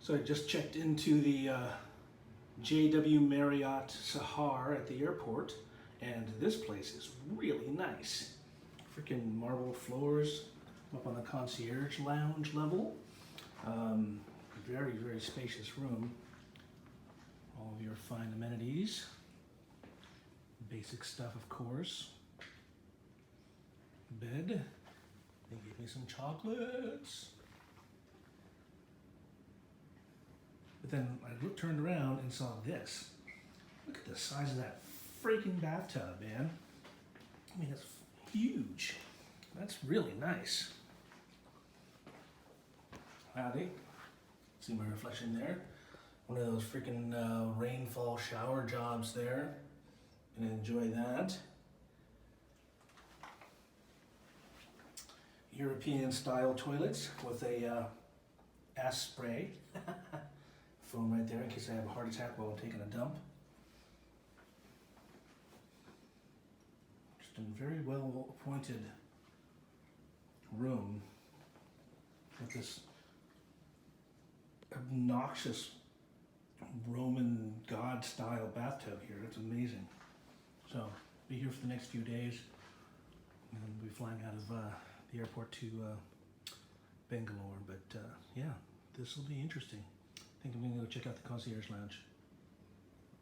So I just checked into the JW Marriott Sahar at the airport, and this place is really nice. Freaking marble floors. I'm up on the concierge lounge level. Very, very spacious room. All of your fine amenities. Basic stuff, of course. Bed. They gave me some chocolates. But then I turned around and saw this. Look at the size of that freaking bathtub, man. I mean, it's huge. That's really nice. Howdy. See my reflection there? One of those freaking rainfall shower jobs there. Gonna enjoy that. European style toilets with a ass spray. Foam right there in case I have a heart attack while I'm taking a dump. Just a very well appointed room with this obnoxious Roman god style bathtub here. It's amazing. So be here for the next few days, and then we'll be flying out of the airport to Bangalore. But yeah, this will be interesting. I think I'm gonna go check out the concierge lounge.